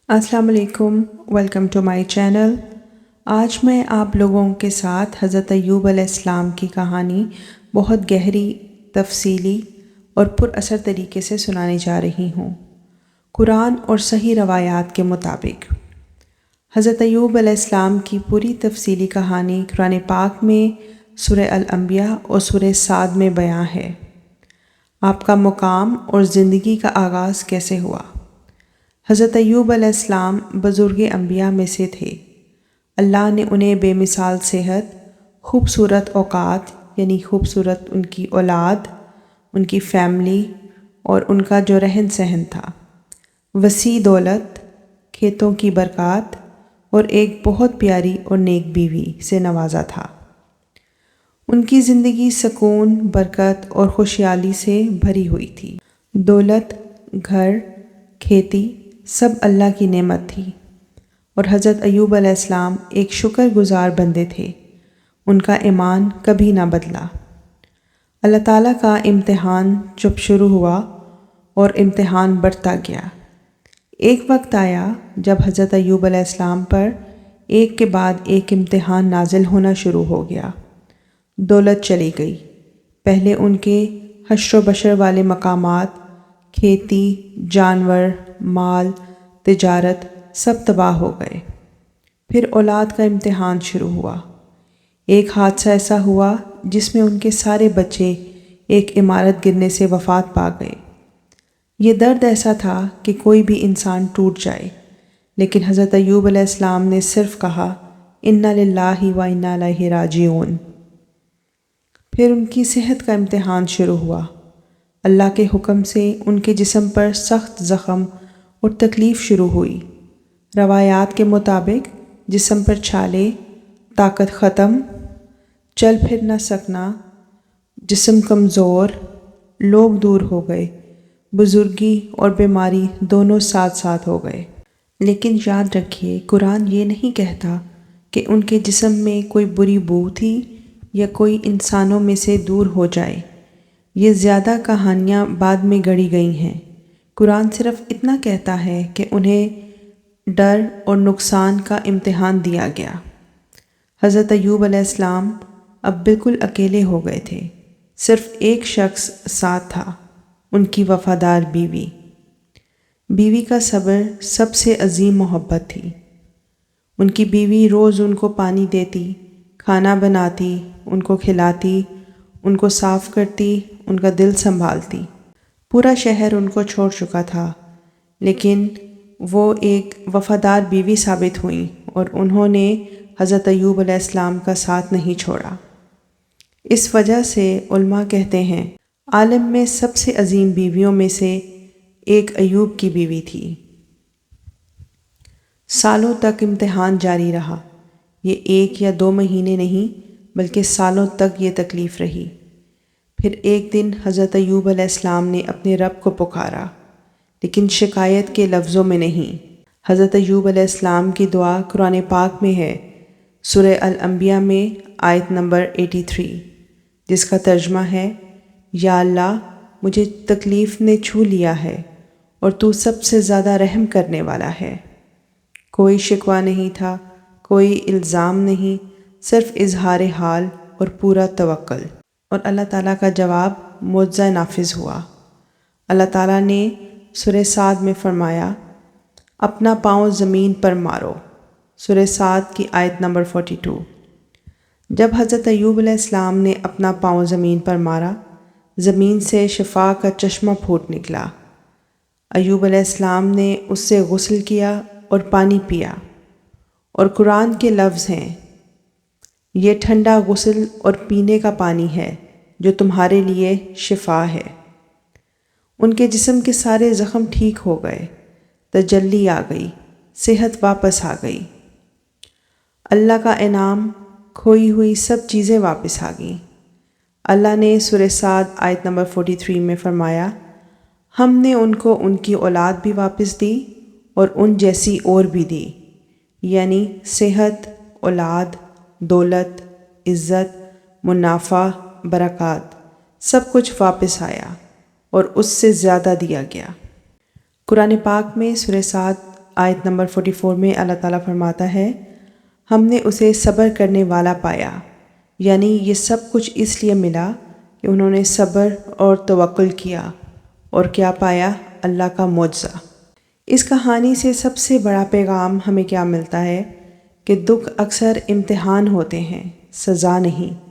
السلام علیکم، welcome to my channel. آج میں آپ لوگوں کے ساتھ حضرت ایوب علیہ السلام کی کہانی بہت گہری، تفصیلی اور پر اثر طریقے سے سنانے جا رہی ہوں۔ قرآن اور صحیح روایات کے مطابق حضرت ایوب علیہ السلام کی پوری تفصیلی کہانی قرآن پاک میں سورہ الانبیاء اور سورہ صاد میں بیان ہے۔ آپ کا مقام اور زندگی کا آغاز کیسے ہوا؟ حضرت ایوب علیہ السلام بزرگ انبیاء میں سے تھے۔ اللہ نے انہیں بے مثال صحت، خوبصورت اوقات یعنی خوبصورت ان کی اولاد، ان کی فیملی اور ان کا جو رہن سہن تھا، وسیع دولت، کھیتوں کی برکات اور ایک بہت پیاری اور نیک بیوی سے نوازا تھا۔ ان کی زندگی سکون، برکت اور خوشحالی سے بھری ہوئی تھی۔ دولت، گھر، کھیتی سب اللہ کی نعمت تھی، اور حضرت ایوب علیہ السلام ایک شکر گزار بندے تھے۔ ان کا ایمان کبھی نہ بدلا۔ اللہ تعالیٰ کا امتحان جب شروع ہوا اور امتحان بڑھتا گیا، ایک وقت آیا جب حضرت ایوب علیہ السلام پر ایک کے بعد ایک امتحان نازل ہونا شروع ہو گیا۔ دولت چلی گئی۔ پہلے ان کے حشر و بشر والے مقامات، کھیتی، جانور، مال، تجارت سب تباہ ہو گئے۔ پھر اولاد کا امتحان شروع ہوا۔ ایک حادثہ ایسا ہوا جس میں ان کے سارے بچے ایک عمارت گرنے سے وفات پا گئے۔ یہ درد ایسا تھا کہ کوئی بھی انسان ٹوٹ جائے، لیکن حضرت ایوب علیہ السلام نے صرف کہا انا للہ و انا الیہ راجعون۔ پھر ان کی صحت کا امتحان شروع ہوا۔ اللہ کے حکم سے ان کے جسم پر سخت زخم اور تکلیف شروع ہوئی۔ روایات کے مطابق جسم پر چھالے، طاقت ختم، چل پھر نہ سکنا، جسم کمزور، لوگ دور ہو گئے، بزرگی اور بیماری دونوں ساتھ ساتھ ہو گئے۔ لیکن یاد رکھیے، قرآن یہ نہیں کہتا کہ ان کے جسم میں کوئی بری بو تھی یا کوئی انسانوں میں سے دور ہو جائے۔ یہ زیادہ کہانیاں بعد میں گڑھی گئی ہیں۔ قرآن صرف اتنا کہتا ہے کہ انہیں ڈر اور نقصان کا امتحان دیا گیا۔ حضرت ایوب علیہ السلام اب بالکل اکیلے ہو گئے تھے۔ صرف ایک شخص ساتھ تھا، ان کی وفادار بیوی۔ بیوی کا صبر سب سے عظیم محبت تھی۔ ان کی بیوی روز ان کو پانی دیتی، کھانا بناتی، ان کو کھلاتی، ان کو صاف کرتی، ان کا دل سنبھالتی۔ پورا شہر ان کو چھوڑ چکا تھا، لیکن وہ ایک وفادار بیوی ثابت ہوئیں اور انہوں نے حضرت ایوب علیہ السلام کا ساتھ نہیں چھوڑا۔ اس وجہ سے علماء کہتے ہیں عالم میں سب سے عظیم بیویوں میں سے ایک ایوب کی بیوی تھی۔ سالوں تک امتحان جاری رہا۔ یہ 1 یا 2 مہینے نہیں بلکہ سالوں تک یہ تکلیف رہی۔ پھر ایک دن حضرت ایوب علیہ السلام نے اپنے رب کو پکارا، لیکن شکایت کے لفظوں میں نہیں۔ حضرت ایوب علیہ السلام کی دعا قرآن پاک میں ہے، سورہ الانبیاء میں آیت نمبر 83، جس کا ترجمہ ہے، یا اللہ مجھے تکلیف نے چھو لیا ہے اور تو سب سے زیادہ رحم کرنے والا ہے۔ کوئی شکوہ نہیں تھا، کوئی الزام نہیں، صرف اظہار حال اور پورا توکل۔ اور اللہ تعالیٰ کا جواب معجزہ نافذ ہوا۔ اللہ تعالیٰ نے سورہ صاد میں فرمایا، اپنا پاؤں زمین پر مارو، سورہ صاد کی آیت نمبر 42۔ جب حضرت ایوب علیہ السلام نے اپنا پاؤں زمین پر مارا، زمین سے شفا کا چشمہ پھوٹ نکلا۔ ایوب علیہ السلام نے اس سے غسل کیا اور پانی پیا، اور قرآن کے لفظ ہیں، یہ ٹھنڈا غسل اور پینے کا پانی ہے جو تمہارے لیے شفا ہے۔ ان کے جسم کے سارے زخم ٹھیک ہو گئے، تجلی آ گئی، صحت واپس آ گئی۔ اللہ کا انعام، کھوئی ہوئی سب چیزیں واپس آ گئیں۔ اللہ نے سورہ صاد آیت نمبر 43 میں فرمایا، ہم نے ان کو ان کی اولاد بھی واپس دی اور ان جیسی اور بھی دی، یعنی صحت، اولاد، دولت، عزت، منافع، برکات، سب کچھ واپس آیا اور اس سے زیادہ دیا گیا۔ قرآن پاک میں سورہ صاد آیت نمبر 44 میں اللہ تعالیٰ فرماتا ہے، ہم نے اسے صبر کرنے والا پایا، یعنی یہ سب کچھ اس لیے ملا کہ انہوں نے صبر اور توکل کیا۔ اور کیا پایا؟ اللہ کا معجزہ۔ اس کہانی سے سب سے بڑا پیغام ہمیں کیا ملتا ہے کہ دکھ اکثر امتحان ہوتے ہیں، سزا نہیں۔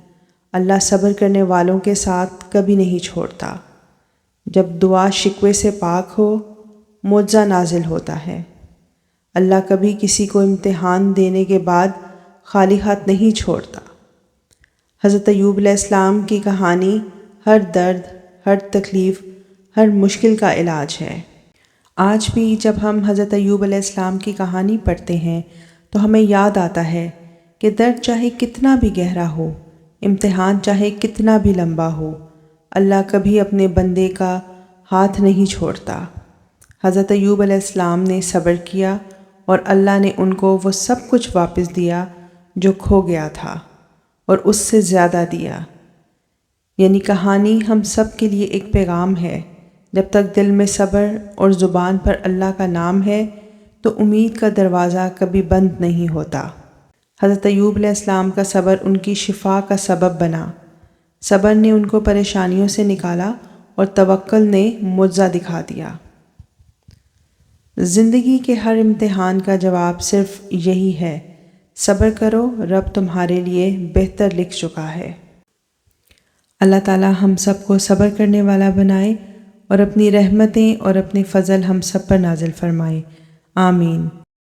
اللہ صبر کرنے والوں کے ساتھ کبھی نہیں چھوڑتا۔ جب دعا شکوے سے پاک ہو، معجزہ نازل ہوتا ہے۔ اللہ کبھی کسی کو امتحان دینے کے بعد خالی ہاتھ نہیں چھوڑتا۔ حضرت ایوب علیہ السلام کی کہانی ہر درد، ہر تکلیف، ہر مشکل کا علاج ہے۔ آج بھی جب ہم حضرت ایوب علیہ السلام کی کہانی پڑھتے ہیں تو ہمیں یاد آتا ہے کہ درد چاہے کتنا بھی گہرا ہو، امتحان چاہے کتنا بھی لمبا ہو، اللہ کبھی اپنے بندے کا ہاتھ نہیں چھوڑتا۔ حضرت ایوب علیہ السلام نے صبر کیا اور اللہ نے ان کو وہ سب کچھ واپس دیا جو کھو گیا تھا، اور اس سے زیادہ دیا۔ یعنی کہانی ہم سب کے لیے ایک پیغام ہے۔ جب تک دل میں صبر اور زبان پر اللہ کا نام ہے تو امید کا دروازہ کبھی بند نہیں ہوتا۔ حضرت ایوب علیہ السلام کا صبر ان کی شفا کا سبب بنا۔ صبر نے ان کو پریشانیوں سے نکالا اور توکل نے معجزہ دکھا دیا۔ زندگی کے ہر امتحان کا جواب صرف یہی ہے، صبر کرو، رب تمہارے لیے بہتر لکھ چکا ہے۔ اللہ تعالیٰ ہم سب کو صبر کرنے والا بنائے اور اپنی رحمتیں اور اپنے فضل ہم سب پر نازل فرمائے۔ آمین۔